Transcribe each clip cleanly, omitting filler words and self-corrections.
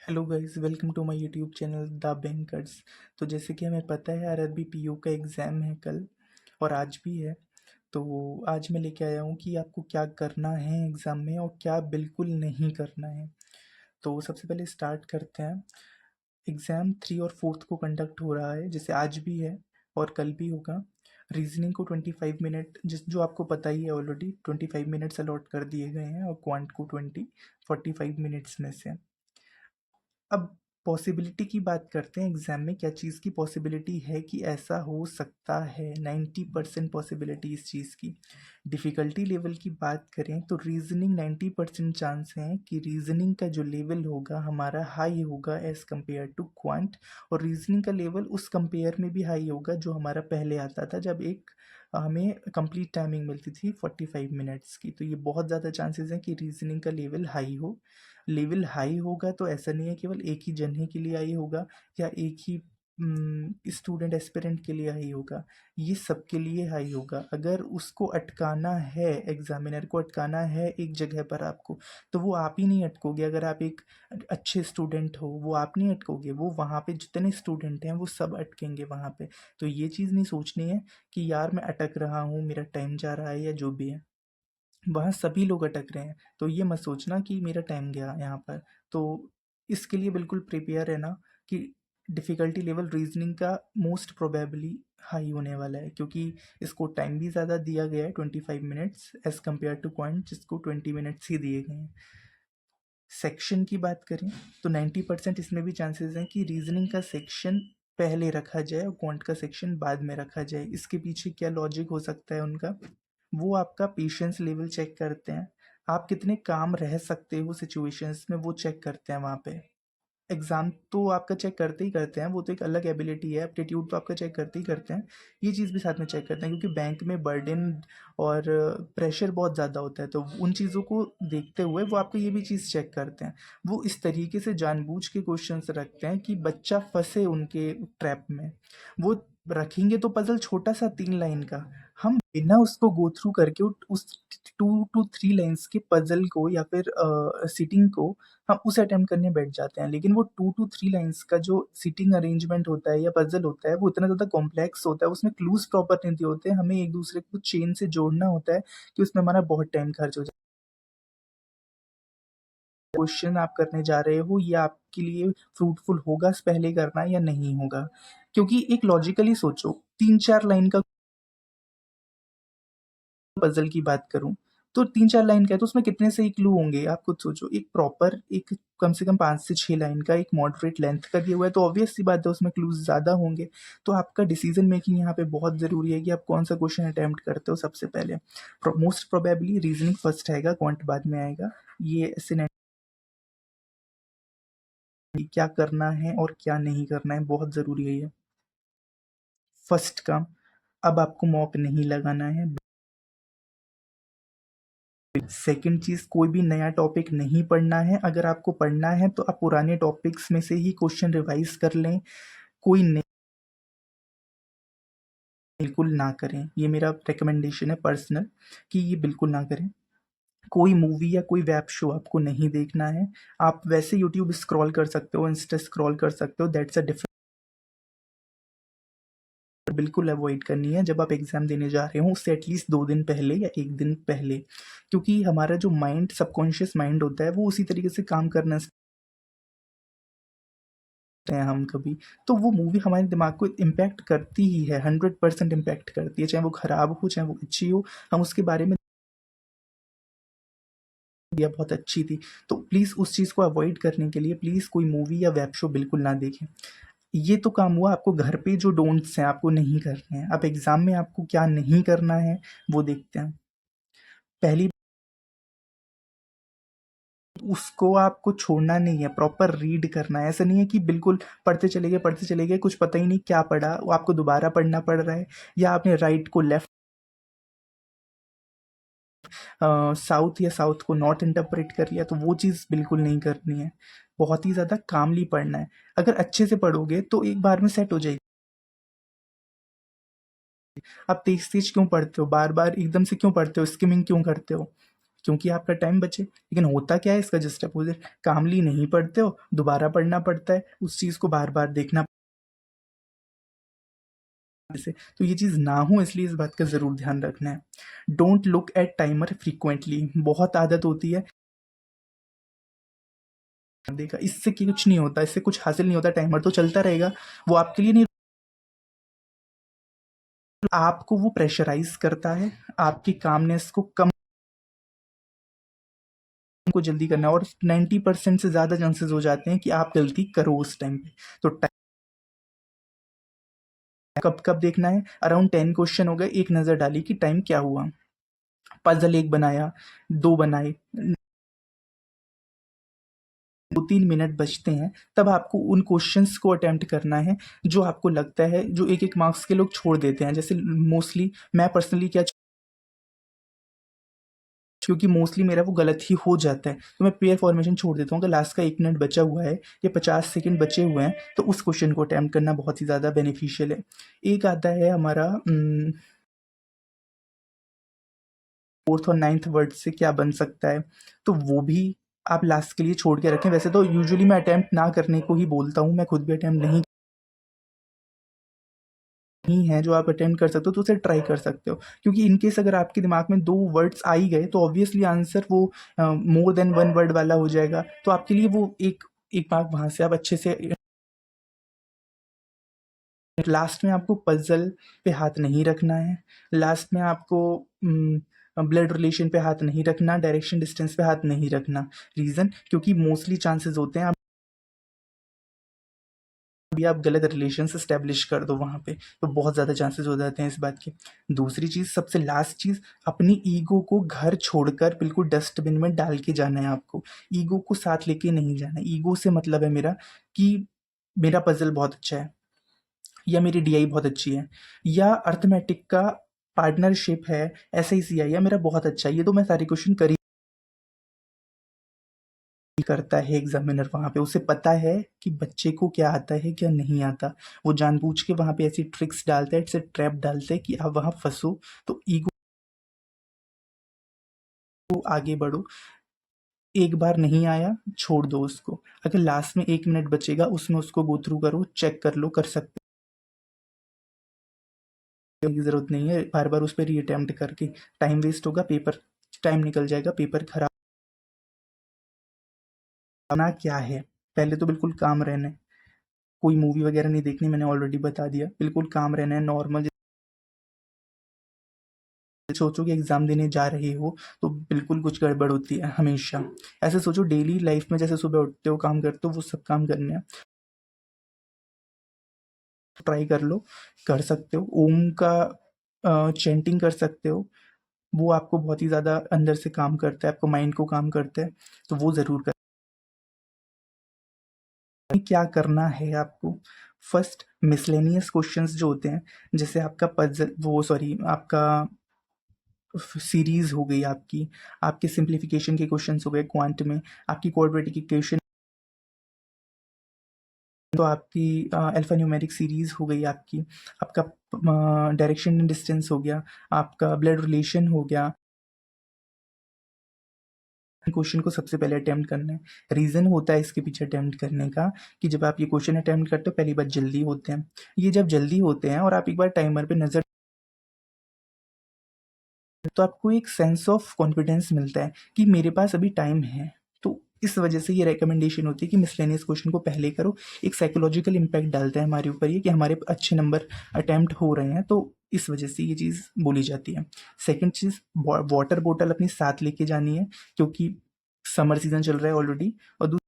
Hello guys, welcome to my YouTube channel the bankers. तो जैसे कि हमें पता है आरआरबी पीओ का एग्ज़ाम है कल और आज भी है। तो आज मैं लेके आया हूँ कि आपको क्या करना है एग्ज़ाम में और क्या बिल्कुल नहीं करना है। तो सबसे पहले स्टार्ट करते हैं। एग्ज़ाम 3 और 4 को कंडक्ट हो रहा है, जैसे आज भी है और कल भी होगा। रीजनिंग को 25 मिनट, जिस जो आपको पता ही है ऑलरेडी, 25 मिनट्स अलॉट कर दिए गए हैं और क्वांट को 45 मिनट्स में से। अब पॉसिबिलिटी की बात करते हैं। एग्जाम में क्या चीज़ की पॉसिबिलिटी है कि ऐसा हो सकता है? 90% पॉसिबिलिटी इस चीज़ की। डिफ़िकल्टी लेवल की बात करें तो रीजनिंग 90% चांस है कि रीजनिंग का जो लेवल होगा हमारा हाई होगा एज़ कम्पेयर टू क्वांट। और रीजनिंग का लेवल उस कंपेयर में भी हाई होगा जो हमारा पहले आता था, जब एक हमें कंप्लीट टाइमिंग मिलती थी 45 मिनट्स की। तो ये बहुत ज़्यादा चांसेस हैं कि रीजनिंग का लेवल हाई हो। लेवल हाई होगा तो ऐसा नहीं है केवल एक ही जने के लिए हाई होगा या एक ही स्टूडेंट एस्पिरेंट के लिए हाई होगा। ये सबके लिए हाई होगा। अगर उसको अटकाना है, एग्जामिनर को अटकाना है एक जगह पर आपको, तो वो आप ही नहीं अटकोगे। अगर आप एक अच्छे स्टूडेंट हो, वो आप नहीं अटकोगे, वो वहाँ पे जितने स्टूडेंट हैं वो सब अटकेंगे वहाँ पे। तो ये चीज़ नहीं सोचनी है कि यार मैं अटक रहा हूँ, मेरा टाइम जा रहा है या जो भी है। वहाँ सभी लोग अटक रहे हैं, तो ये मत सोचना कि मेरा टाइम गया यहाँ पर। तो इसके लिए बिल्कुल प्रिपेयर रहना कि डिफ़िकल्टी लेवल रीजनिंग का मोस्ट प्रोबेबली हाई होने वाला है, क्योंकि इसको टाइम भी ज़्यादा दिया गया है 25 minutes as compare to quant, जिसको 20 मिनट्स ही दिए गए हैं। सेक्शन की बात करें तो 90% इसमें भी चांसेस हैं कि रीजनिंग का सेक्शन पहले रखा जाए और क्वांट का सेक्शन बाद में रखा जाए। इसके पीछे क्या लॉजिक हो सकता है उनका? वो आपका पेशेंस लेवल चेक करते हैं। आप कितने काम रह सकते हो सिचुएशंस में, वो चेक करते हैं वहाँ पे। एग्ज़ाम तो आपका चेक करते ही करते हैं, वो तो एक अलग एबिलिटी है। एप्टीट्यूड तो आपका चेक करते ही करते हैं, ये चीज़ भी साथ में चेक करते हैं, क्योंकि बैंक में बर्डन और प्रेशर बहुत ज़्यादा होता है। तो उन चीज़ों को देखते हुए वो आपको ये भी चीज़ चेक करते हैं। वो इस तरीके से जानबूझ के क्वेश्चंस रखते हैं कि बच्चा फंसे उनके ट्रैप में। वो रखेंगे तो पजल छोटा सा 3 लाइन का, हम बिना उसको गो थ्रू करके उस 2 to 3 लाइन्स के पजल को या फिर सीटिंग को हम उसे अटेम्प्ट करने बैठ जाते हैं। लेकिन वो 2 to 3 लाइन्स का जो सीटिंग अरेंजमेंट होता है या पजल होता है, वो इतना ज़्यादा कॉम्प्लेक्स होता है, उसमें क्लूज़ प्रॉपर नहीं दिए होते हैं। हमें एक दूसरे को चेन से जोड़ना होता है कि उसमें हमारा बहुत टाइम खर्च हो जाए। क्वेश्चन आप करने जा रहे हो, ये आपके लिए फ्रूटफुल होगा पहले करना या नहीं होगा? क्योंकि एक लॉजिकली सोचो, 3-4 लाइन का पजल की बात करूँ, तो 3-4 लाइन का है, तो उसमें कितने सही क्लू होंगे आप खुद सोचो। एक प्रॉपर, एक कम से कम 5 से 6 लाइन का एक मॉडरेट लेंथ का दिया हुआ है, तो ऑब्वियस सी बात है उसमें क्लूज़ ज़्यादा होंगे। तो आपका डिसीजन मेकिंग यहाँ पे बहुत ज़रूरी है कि आप कौन-सा क्वेश्चन अटेम्प्ट करते हो सबसे पहले। मोस्ट प्रोबेबली रीज़निंग फर्स्ट आएगा, क्वांट बाद में आएगा। ये ऐसे नहीं, क्या करना है और क्या नहीं करना है बहुत ज़रूरी है ये। फर्स्ट काम, अब आपको मॉक नहीं लगाना है। सेकंड चीज़, कोई भी नया टॉपिक नहीं पढ़ना है। अगर आपको पढ़ना है तो आप पुराने टॉपिक्स में से ही क्वेश्चन रिवाइज कर लें। कोई नई बिल्कुल ना करें, ये मेरा रिकमेंडेशन है पर्सनल, कि ये बिल्कुल ना करें। कोई मूवी या कोई वेब शो आपको नहीं देखना है। आप वैसे यूट्यूब स्क्रॉल कर सकते हो, इंस्टा स्क्रॉल कर सकते हो, दैट्स अ डिफरेंट। बिल्कुल अवॉइड करनी है जब आप एग्ज़ाम देने जा रहे हो, उससे एटलीस्ट 2 दिन पहले या 1 दिन पहले। क्योंकि हमारा जो माइंड, सबकॉन्शियस माइंड होता है, वो उसी तरीके से काम करना हैं हम कभी, तो वो मूवी हमारे दिमाग को इम्पैक्ट करती ही है, 100% इम्पैक्ट करती है, चाहे वो खराब हो, चाहे वो अच्छी हो। हम उसके बारे में या बहुत अच्छी थी, तो प्लीज़ उस चीज़ को अवॉइड करने के लिए प्लीज़ कोई मूवी या वेब शो बिल्कुल ना देखें। ये तो काम हुआ आपको घर पे जो डोंट्स हैं आपको नहीं करने हैं। अब एग्ज़ाम में आपको क्या नहीं करना है, वो देखते हैं। पहली, उसको आपको छोड़ना नहीं है, प्रॉपर रीड करना है। ऐसा नहीं है कि बिल्कुल पढ़ते चले गए, कुछ पता ही नहीं क्या पढ़ा, वो आपको दोबारा पढ़ना पड़ रहा है, या आपने राइट को लेफ्ट, साउथ या साउथ को नॉर्थ इंटरप्रेट कर लिया, तो वो चीज़ बिल्कुल नहीं करनी है। बहुत ही ज़्यादा कामली पढ़ना है। अगर अच्छे से पढ़ोगे तो एक बार में सेट हो जाएगी। आप तेज-तेज क्यों पढ़ते हो? बार-बार एकदम से क्यों पढ़ते हो? स्किमिंग क्यों करते हो? क्योंकि आपका टाइम बचे। लेकिन होता क्या है इसका जस्ट अपोजिट, कामली नहीं पढ़ते हो, दोबारा पढ़ना पड़ता है, उस चीज़ को बार बार देखना से। तो ये चीज़ ना हो इसलिए इस बात का ज़रूर ध्यान रखना है। Don't look at timer frequently, बहुत आदत होती है देखा, इससे कुछ नहीं होता, इससे कुछ हासिल नहीं होता, टाइमर तो चलता रहेगा, वो आपके लिए नहीं, आपको वो प्रेशराइज करता है, आपकी कामनेस को कम को जल्दी करना है, और 90% से ज़्यादा चांसेस हो जाते हैं कि आप गलती करो उस टाइम पे। तो कब कब देखना है, अराउंड 10 क्वेश्चन हो गए, एक नज़र डाली कि टाइम क्या हुआ, पजल एक बनाया, दो बनाए, 2-3 मिनट बचते हैं, तब आपको उन क्वेश्चंस को अटेम्प्ट करना है जो आपको लगता है, जो एक एक मार्क्स के लोग छोड़ देते हैं। जैसे मोस्टली मैं पर्सनली क्या, क्योंकि मोस्टली मेरा वो गलत ही हो जाता है, तो मैं पेयर फॉर्मेशन छोड़ देता हूँ। अगर लास्ट का 1 मिनट बचा हुआ है या 50 सेकेंड बचे हुए हैं, तो उस क्वेश्चन को अटैम्प्ट करना बहुत ही ज़्यादा बेनिफिशियल है। एक आता है हमारा 4th और 9th वर्ड से क्या बन सकता है, तो वो भी आप लास्ट के लिए छोड़ के रखें। वैसे तो यूजुअली मैं अटैम्प्ट ना करने को ही बोलता हूँ, मैं खुद भी अटैम्प्ट नहीं है, जो आप अटेम्प्ट कर सकते हो तो उसे ट्राई कर सकते हो, क्योंकि इन केस अगर आपके दिमाग में 2 वर्ड्स आ ही गए तो ऑब्वियसली आंसर वो मोर देन 1 वर्ड वाला हो जाएगा, तो आपके लिए वो एक एक मार्क वहाँ से आप अच्छे से। लास्ट में आपको पजल पे हाथ नहीं रखना है, लास्ट में आपको ब्लड रिलेशन पे हाथ नहीं रखना, डायरेक्शन डिस्टेंस पे हाथ नहीं रखना। रीज़न, क्योंकि मोस्टली चांसेस होते हैं भी आप गलत रिलेशंस एस्टेब्लिश कर दो वहाँ पे, तो बहुत ज़्यादा चांसेस हो जाते हैं इस बात के। दूसरी चीज़, सबसे लास्ट चीज़, अपनी ईगो को घर छोड़कर बिल्कुल डस्टबिन में डाल के जाना है आपको। ईगो को साथ लेके नहीं जाना। ईगो से मतलब है मेरा कि मेरा पजल बहुत अच्छा है, या मेरी डीआई बहुत अच्छी है, या अर्थमेटिक का पार्टनरशिप है, एसआईसीआई या मेरा बहुत अच्छा है, ये तो मैं सारे क्वेश्चन कर ही करता है एग्जामिनर वहाँ पे। उसे पता है कि बच्चे को क्या आता है क्या नहीं आता, वो जानबूझ के वहाँ पे ऐसी ट्रिक्स डालता है, ऐसे ट्रैप डालता है कि आप वहाँ फंसो। तो ईगो, आगे बढ़ो, एक बार नहीं आया छोड़ दो उसको, अगर लास्ट में 1 मिनट बचेगा उसमें उसको गो थ्रू करो, चेक कर लो, कर सकते हो, की ज़रूरत नहीं है बार बार उस पर रीअटेम्प्ट करके, टाइम वेस्ट होगा, पेपर टाइम निकल जाएगा, पेपर खराब। ना क्या है, पहले तो बिल्कुल काम रहना है, कोई मूवी वगैरह नहीं देखनी, मैंने ऑलरेडी बता दिया, बिल्कुल काम रहना है नॉर्मल। सोचो कि एग्ज़ाम देने जा रहे हो तो बिल्कुल कुछ गड़बड़ होती है हमेशा। ऐसे सोचो डेली लाइफ में जैसे सुबह उठते हो, काम करते हो, वो सब काम करने हैं। ट्राई कर लो, कर सकते हो। ओम का चैंटिंग कर सकते हो, वो आपको बहुत ही ज़्यादा अंदर से काम करता है, आपको माइंड को काम करता है, तो वो ज़रूर कर। क्या करना है आपको, फर्स्ट मिसलेनियस क्वेश्चंस जो होते हैं, जैसे आपका पजल, वो सॉरी, आपका सीरीज हो गई आपकी, आपके सिंप्लीफिकेशन के क्वेश्चंस हो गए क्वांट में, आपकी क्वाड्रेटिक इक्वेशन, तो आपकी अल्फा न्यूमेरिक सीरीज हो गई आपकी, आपका डायरेक्शन एंड डिस्टेंस हो गया, आपका ब्लड रिलेशन हो गया। क्वेश्चन को सबसे पहले अटेम्प्ट करना है। रीज़न होता है इसके पीछे अटेम्प्ट करने का कि जब आप ये क्वेश्चन अटेम्प्ट करते हो पहली बार जल्दी होते हैं, ये जब जल्दी होते हैं और आप एक बार टाइमर पे नज़र, तो आपको एक सेंस ऑफ कॉन्फिडेंस मिलता है कि मेरे पास अभी टाइम है। तो इस वजह से ये रिकमेंडेशन होती है कि मिसलेनियस क्वेश्चन को पहले करो। एक साइकोलॉजिकल इम्पैक्ट डालता है हमारे ऊपर ये कि हमारे अच्छे नंबर अटेम्प्ट हो रहे हैं, तो इस वजह से ये चीज़ बोली जाती है। सेकंड चीज़, वाटर बोतल अपनी साथ लेके जानी है, क्योंकि समर सीजन चल रहा है ऑलरेडी। और दूसरी,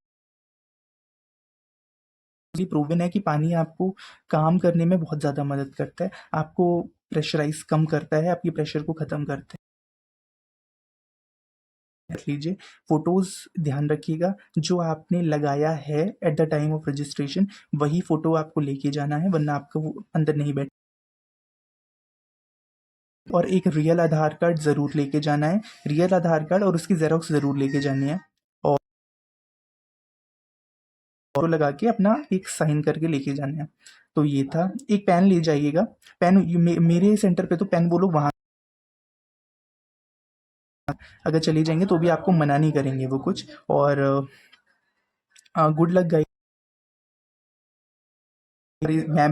प्रूवन है कि पानी आपको काम करने में बहुत ज़्यादा मदद करता है, आपको प्रेशराइज कम करता है, आपके प्रेशर को ख़त्म करता है। रख लीजिए, फ़ोटोज़ ध्यान रखिएगा, जो आपने लगाया है at the time of registration वही फ़ोटो आपको लेके जाना है, वरना आपका वो अंदर नहीं बैठ। और एक रियल आधार कार्ड ज़रूर लेके जाना है, रियल आधार कार्ड और उसकी ज़ेरॉक्स ज़रूर लेके जानी है, और लगा के अपना एक साइन करके लेके जाना है। तो ये था, एक पेन ले जाइएगा, पेन मेरे सेंटर पे तो पेन वो लोग वहाँ अगर चली जाएंगे तो भी आपको मना नहीं करेंगे वो कुछ। और गुड लक गाइस। मैं